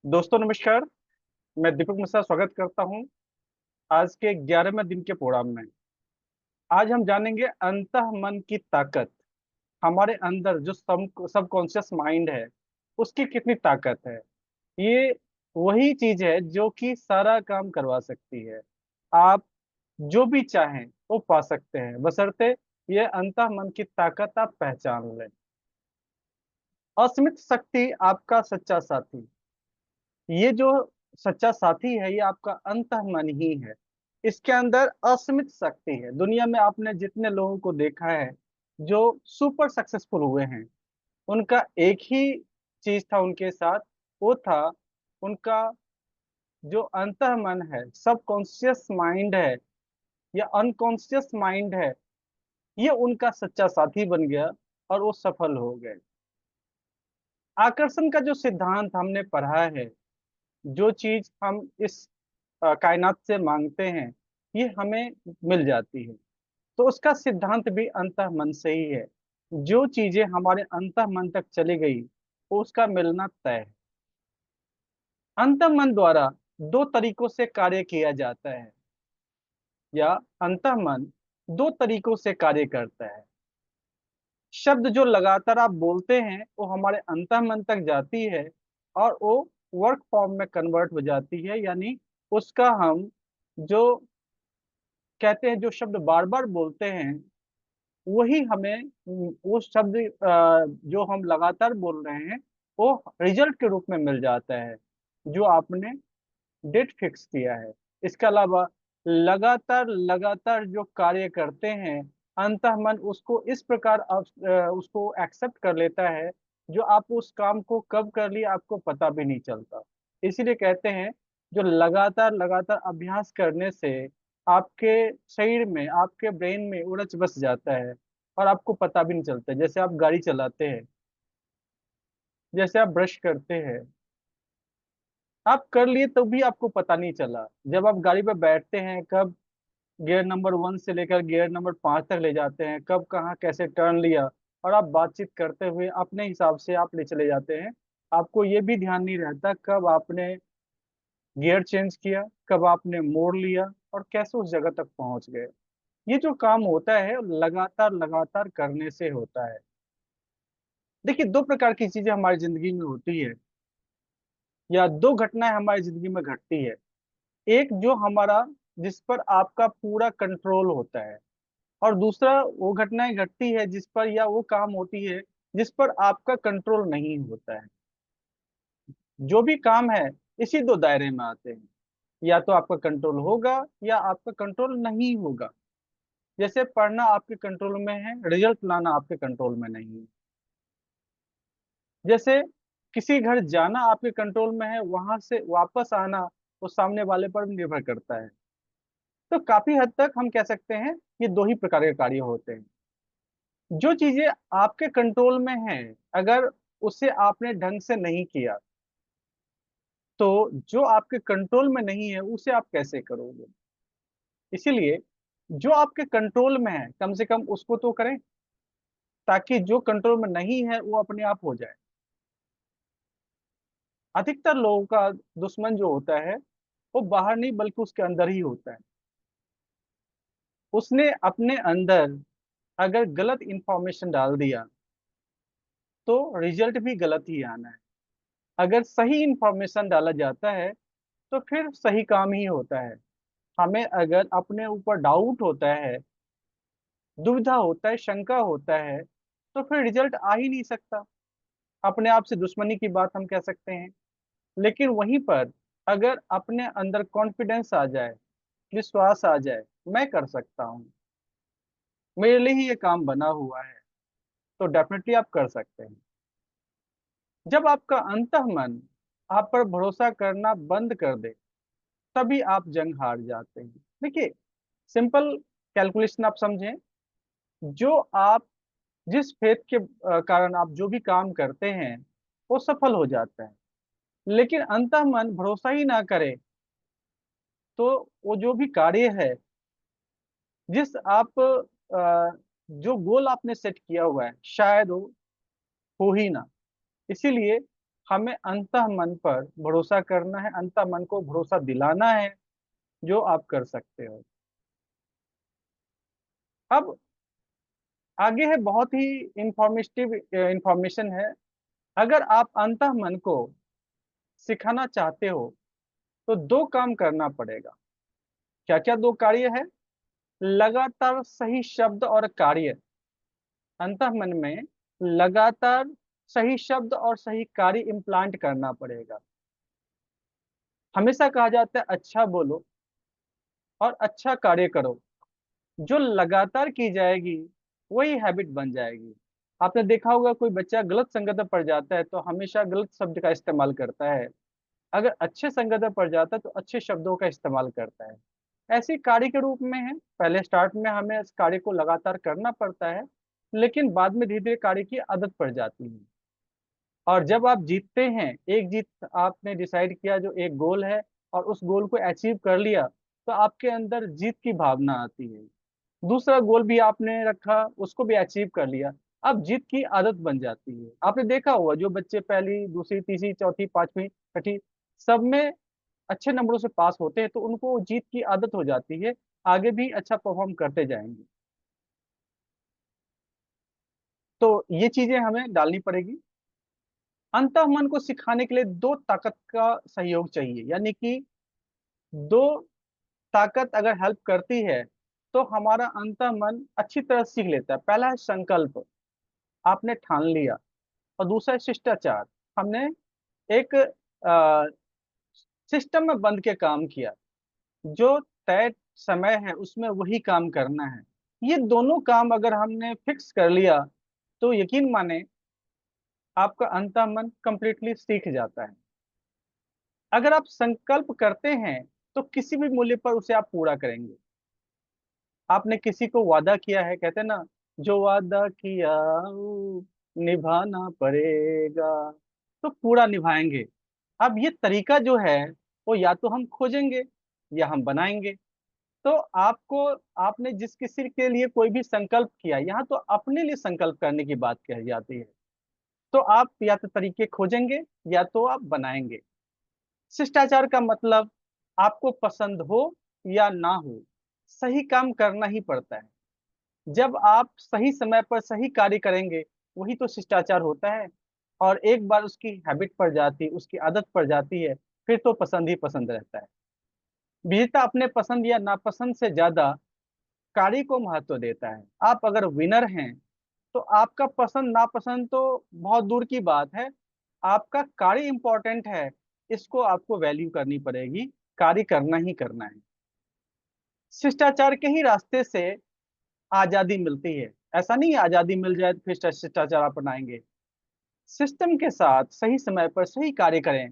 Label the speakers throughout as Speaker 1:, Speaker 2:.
Speaker 1: दोस्तों नमस्कार। मैं दीपक मिश्रा स्वागत करता हूं आज के 11वें दिन के प्रोग्राम में। आज हम जानेंगे अंतः मन की ताकत। हमारे अंदर जो सबकॉन्शियस माइंड है उसकी कितनी ताकत है। ये वही चीज है जो कि सारा काम करवा सकती है। आप जो भी चाहें वो पा सकते हैं, बशर्ते ये अंतः मन की ताकत आप पहचान लें। असीमित शक्ति आपका सच्चा साथी। ये जो सच्चा साथी है ये आपका अंतर्मन ही है। इसके अंदर असीमित शक्ति है। दुनिया में आपने जितने लोगों को देखा है जो सुपर सक्सेसफुल हुए हैं, उनका एक ही चीज था उनके साथ। वो था उनका जो अंतर्मन है, सबकॉन्शियस माइंड है या अनकॉन्शियस माइंड है, ये उनका सच्चा साथी बन गया और वो सफल हो गए। आकर्षण का जो सिद्धांत हमने पढ़ा है, जो चीज हम इस कायनात से मांगते हैं ये हमें मिल जाती है। तो उसका सिद्धांत भी अंतः मन से ही है। जो चीजें हमारे अंतः मन तक चली गई वो उसका मिलना तय है। अंतः मन द्वारा दो तरीकों से कार्य किया जाता है, या अंतः मन दो तरीकों से कार्य करता है। शब्द जो लगातार आप बोलते हैं वो हमारे अंतः मन तक जाती है और वो वर्क फॉर्म में कन्वर्ट हो जाती है, यानी उसका हम जो कहते हैं, जो शब्द बार बार बोलते हैं वही हमें वो शब्द जो हम लगातार बोल रहे हैं वो रिजल्ट के रूप में मिल जाता है जो आपने डेट फिक्स किया है। इसके अलावा लगातार लगातार जो कार्य करते हैं, अंतः मन उसको इस प्रकार उसको एक्सेप्ट कर लेता है जो आप उस काम को कब कर लिए आपको पता भी नहीं चलता। इसीलिए कहते हैं जो लगातार लगातार अभ्यास करने से आपके शरीर में, आपके ब्रेन में उड़च बस जाता है और आपको पता भी नहीं चलता। जैसे आप गाड़ी चलाते हैं, जैसे आप ब्रश करते हैं, आप कर लिए तो भी आपको पता नहीं चला। जब आप गाड़ी पे बैठते हैं, कब गियर नंबर 1 से लेकर गियर नंबर 5 तक ले जाते हैं, कब कहाँ कैसे टर्न लिया, और आप बातचीत करते हुए अपने हिसाब से आप ले चले जाते हैं। आपको ये भी ध्यान नहीं रहता कब आपने गियर चेंज किया, कब आपने मोड़ लिया और कैसे उस जगह तक पहुंच गए। ये जो काम होता है लगातार लगातार करने से होता है। देखिए, दो प्रकार की चीजें हमारी जिंदगी में होती है, या दो घटनाएं हमारी जिंदगी में घटती है। एक जो हमारा, जिस पर आपका पूरा कंट्रोल होता है, और दूसरा वो घटनाएं घटती है जिस पर, या वो काम होती है जिस पर आपका कंट्रोल नहीं होता है। जो भी काम है इसी दो दायरे में आते हैं, या तो आपका कंट्रोल होगा या आपका कंट्रोल नहीं होगा। जैसे पढ़ना आपके कंट्रोल में है, रिजल्ट लाना आपके कंट्रोल में नहीं है। जैसे किसी घर जाना आपके कंट्रोल में है, वहां से वापस आना वो सामने वाले पर निर्भर करता है। तो काफी हद तक हम कह सकते हैं ये दो ही प्रकार के कार्य होते हैं। जो चीजें आपके कंट्रोल में हैं, अगर उसे आपने ढंग से नहीं किया, तो जो आपके कंट्रोल में नहीं है उसे आप कैसे करोगे। इसीलिए जो आपके कंट्रोल में है कम से कम उसको तो करें, ताकि जो कंट्रोल में नहीं है वो अपने आप हो जाए। अधिकतर लोगों का दुश्मन जो होता है वो बाहर नहीं बल्कि उसके अंदर ही होता है। उसने अपने अंदर अगर गलत इंफॉर्मेशन डाल दिया तो रिजल्ट भी गलत ही आना है। अगर सही इंफॉर्मेशन डाला जाता है तो फिर सही काम ही होता है। हमें अगर अपने ऊपर डाउट होता है, दुविधा होता है, शंका होता है, तो फिर रिजल्ट आ ही नहीं सकता। अपने आप से दुश्मनी की बात हम कह सकते हैं। लेकिन वहीं पर अगर अपने अंदर कॉन्फिडेंस आ जाए, विश्वास आ जाए, मैं कर सकता हूँ, मेरे लिए ही ये काम बना हुआ है, तो डेफिनेटली आप कर सकते हैं। जब आपका अंतः मन आप पर भरोसा करना बंद कर दे, तभी आप जंग हार जाते हैं। देखिए, सिंपल कैलकुलेशन आप समझें। जो आप जिस फेथ के कारण आप जो भी काम करते हैं वो सफल हो जाता है। लेकिन अंतः मन भरोसा ही ना करे तो वो जो भी कार्य है, जिस आप जो गोल आपने सेट किया हुआ है, शायद वो हो ही ना। इसीलिए हमें अंतः मन पर भरोसा करना है, अंतः मन को भरोसा दिलाना है जो आप कर सकते हो। अब आगे है, बहुत ही इंफॉर्मेटिव इंफॉर्मेशन है। अगर आप अंतः मन को सिखाना चाहते हो तो दो काम करना पड़ेगा। क्या क्या दो कार्य है? लगातार सही शब्द और कार्य, अंतः मन में लगातार सही शब्द और सही कार्य इम्प्लांट करना पड़ेगा। हमेशा कहा जाता है अच्छा बोलो और अच्छा कार्य करो। जो लगातार की जाएगी वही हैबिट बन जाएगी। आपने देखा होगा कोई बच्चा गलत संगत में पड़ जाता है तो हमेशा गलत शब्द का इस्तेमाल करता है, अगर अच्छे संगत में पड़ जाता है तो अच्छे शब्दों का इस्तेमाल करता है। ऐसे कार्य के रूप में है, पहले स्टार्ट में हमें इस कार्य को लगातार करना पड़ता है, लेकिन बाद में धीरे धीरे कार्य की आदत पड़ जाती है। और जब आप जीतते हैं, एक जीत आपने डिसाइड किया जो एक गोल है, और उस गोल को अचीव कर लिया, तो आपके अंदर जीत की भावना आती है। दूसरा गोल भी आपने रखा, उसको भी अचीव कर लिया, अब जीत की आदत बन जाती है। आपने देखा होगा जो बच्चे पहली दूसरी तीसरी चौथी पांचवी छठी सब में अच्छे नंबरों से पास होते हैं तो उनको जीत की आदत हो जाती है, आगे भी अच्छा परफॉर्म करते जाएंगे। तो ये चीजें हमें डालनी पड़ेगी। अंतः मन को सिखाने के लिए दो ताकत का सहयोग चाहिए, यानी कि दो ताकत अगर हेल्प करती है तो हमारा अंतः मन अच्छी तरह सीख लेता है। पहला है संकल्प, आपने ठान लिया। और दूसरा है शिष्टाचार, हमने एक सिस्टम में बंध के काम किया, जो तय समय है उसमें वही काम करना है। ये दोनों काम अगर हमने फिक्स कर लिया तो यकीन माने आपका अंतः मन कंप्लीटली सीख जाता है। अगर आप संकल्प करते हैं तो किसी भी मूल्य पर उसे आप पूरा करेंगे। आपने किसी को वादा किया है, कहते हैं ना, जो वादा किया वो निभाना पड़ेगा, तो पूरा निभाएंगे। अब ये तरीका जो है वो या तो हम खोजेंगे या हम बनाएंगे। तो आपको, आपने जिस किसी के लिए कोई भी संकल्प किया, यहाँ तो अपने लिए संकल्प करने की बात कही जाती है। तो आप या तो तरीके खोजेंगे या तो आप बनाएंगे। शिष्टाचार का मतलब आपको पसंद हो या ना हो, सही काम करना ही पड़ता है। जब आप सही समय पर सही कार्य करेंगे वही तो शिष्टाचार होता है। और एक बार उसकी हैबिट पड़ जाती, उसकी आदत पड़ जाती है, फिर तो पसंद ही पसंद रहता है। विजेता अपने पसंद या नापसंद से ज्यादा कार्य को महत्व देता है। आप अगर विनर हैं तो आपका पसंद नापसंद तो बहुत दूर की बात है, आपका कार्य इंपॉर्टेंट है। इसको आपको वैल्यू करनी पड़ेगी, कार्य करना ही करना है। शिष्टाचार के ही रास्ते से आजादी मिलती है। ऐसा नहीं है आजादी मिल जाए तो फिर शिष्टाचार अपनाएंगे। सिस्टम के साथ सही समय पर सही कार्य करें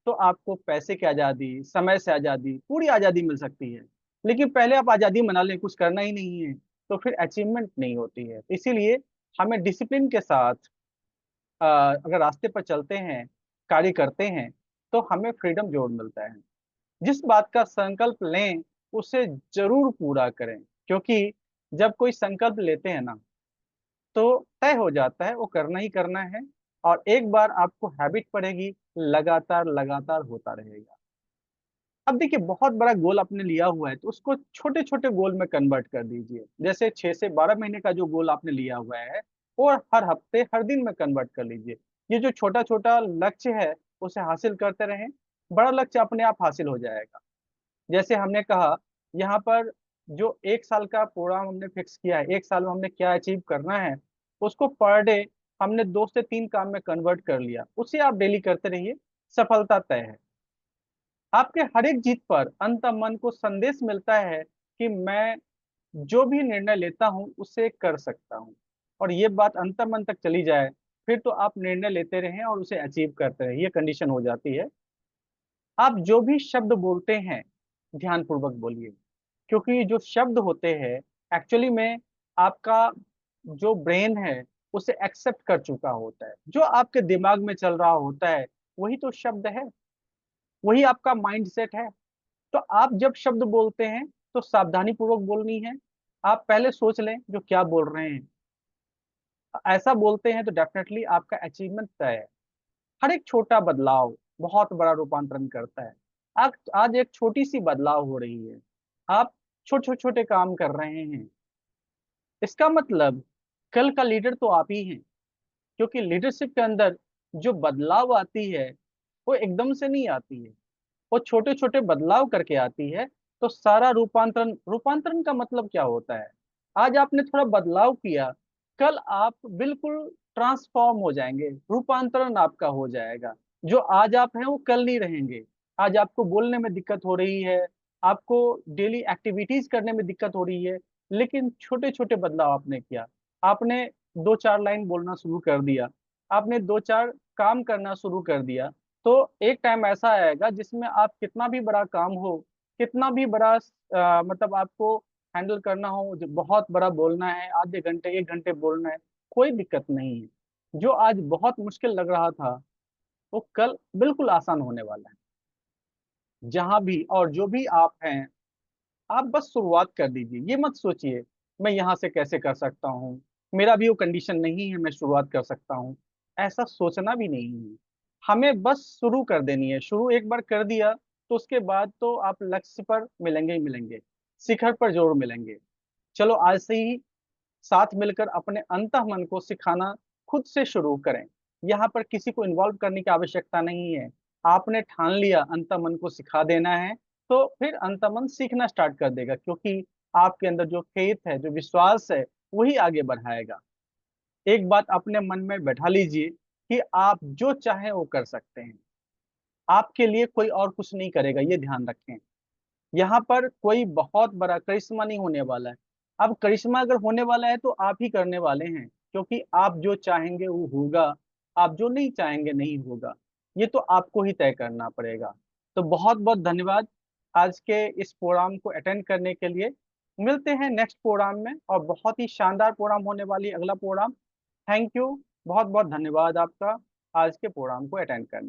Speaker 1: तो आपको पैसे की आजादी, समय से आजादी, पूरी आजादी मिल सकती है। लेकिन पहले आप आजादी मना लें, कुछ करना ही नहीं है, तो फिर अचीवमेंट नहीं होती है। इसीलिए हमें डिसिप्लिन के साथ अगर रास्ते पर चलते हैं, कार्य करते हैं, तो हमें फ्रीडम जरूर मिलता है। जिस बात का संकल्प लें उसे जरूर पूरा करें, क्योंकि जब कोई संकल्प लेते हैं ना तो तय हो जाता है वो करना ही करना है। और एक बार आपको हैबिट पड़ेगी, लगातार लगातार होता रहेगा। अब देखिए, बहुत बड़ा गोल आपने लिया हुआ है तो उसको छोटे छोटे गोल में कन्वर्ट कर दीजिए। जैसे 6 से 12 महीने का जो गोल आपने लिया हुआ है वो हर हफ्ते हर दिन में कन्वर्ट कर लीजिए। ये जो छोटा छोटा लक्ष्य है उसे हासिल करते रहें, बड़ा लक्ष्य अपने आप हासिल हो जाएगा। जैसे हमने कहा, यहाँ पर जो 1 साल का प्रोग्राम हमने फिक्स किया है, 1 साल में हमने क्या अचीव करना है, उसको पर डे हमने 2 से 3 काम में कन्वर्ट कर लिया, उसे आप डेली करते रहिए, सफलता तय है। आपके हर एक जीत पर अंत मन को संदेश मिलता है कि मैं जो भी निर्णय लेता हूँ उसे कर सकता हूँ। और ये बात अंत मन तक चली जाए, फिर तो आप निर्णय लेते रहें और उसे अचीव करते रहें, ये कंडीशन हो जाती है। आप जो भी शब्द बोलते हैं ध्यानपूर्वक बोलिए, क्योंकि जो शब्द होते हैं एक्चुअली में आपका जो ब्रेन है उसे एक्सेप्ट कर चुका होता है। जो आपके दिमाग में चल रहा होता है वही तो शब्द है, वही आपका माइंड सेट है। तो आप जब शब्द बोलते हैं तो सावधानी पूर्वक बोलनी है। आप पहले सोच लें जो क्या बोल रहे हैं, ऐसा बोलते हैं तो डेफिनेटली आपका अचीवमेंट तय है। हर एक छोटा बदलाव बहुत बड़ा रूपांतरण करता है। आज आज एक छोटी सी बदलाव हो रही है, आप छोटे छोटे छोटे काम कर रहे हैं, इसका मतलब कल का लीडर तो आप ही हैं। क्योंकि लीडरशिप के अंदर जो बदलाव आती है वो एकदम से नहीं आती है, वो छोटे छोटे बदलाव करके आती है। तो सारा रूपांतरण, रूपांतरण का मतलब क्या होता है? आज आपने थोड़ा बदलाव किया, कल आप बिल्कुल ट्रांसफॉर्म हो जाएंगे, रूपांतरण आपका हो जाएगा। जो आज आप हैं वो कल नहीं रहेंगे। आज आपको बोलने में दिक्कत हो रही है, आपको डेली एक्टिविटीज करने में दिक्कत हो रही है, लेकिन छोटे छोटे बदलाव आपने किया। आपने दो चार लाइन बोलना शुरू कर दिया, आपने दो चार काम करना शुरू कर दिया। तो एक टाइम ऐसा आएगा जिसमें आप कितना भी बड़ा काम हो, कितना भी बड़ा मतलब आपको हैंडल करना हो, जो बहुत बड़ा बोलना है, आधे घंटे एक घंटे बोलना है, कोई दिक्कत नहीं है। जो आज बहुत मुश्किल लग रहा था वो कल बिल्कुल आसान होने वाला है। जहां भी और जो भी आप हैं, आप बस शुरुआत कर दीजिए। ये मत सोचिए मैं यहाँ से कैसे कर सकता हूँ, मेरा भी वो कंडीशन नहीं है मैं शुरुआत कर सकता हूँ। ऐसा सोचना भी नहीं है, हमें बस शुरू कर देनी है। शुरू एक बार कर दिया तो उसके बाद तो आप लक्ष्य पर मिलेंगे ही मिलेंगे, शिखर पर जरूर मिलेंगे। चलो आज से ही साथ मिलकर अपने अंतःमन को सिखाना खुद से शुरू करें। यहाँ पर किसी को इन्वॉल्व करने की आवश्यकता नहीं है। आपने ठान लिया अंतःमन को सिखा देना है, तो फिर अंतःमन सीखना स्टार्ट कर देगा। क्योंकि आपके अंदर जो फेथ है, जो विश्वास है, वही आगे बढ़ाएगा। एक बात अपने मन में बैठा लीजिए कि आप जो चाहें वो कर सकते हैं। आपके लिए कोई और कुछ नहीं करेगा, ये ध्यान रखें। यहाँ पर कोई बहुत बड़ा करिश्मा नहीं होने वाला है। अब करिश्मा अगर होने वाला है तो आप ही करने वाले हैं, क्योंकि आप जो चाहेंगे वो होगा, आप जो नहीं चाहेंगे नहीं होगा। ये तो आपको ही तय करना पड़ेगा। तो बहुत बहुत धन्यवाद आज के इस प्रोग्राम को अटेंड करने के लिए। मिलते हैं नेक्स्ट प्रोग्राम में, और बहुत ही शानदार प्रोग्राम होने वाली है अगला प्रोग्राम। थैंक यू, बहुत बहुत धन्यवाद आपका आज के प्रोग्राम को अटेंड करने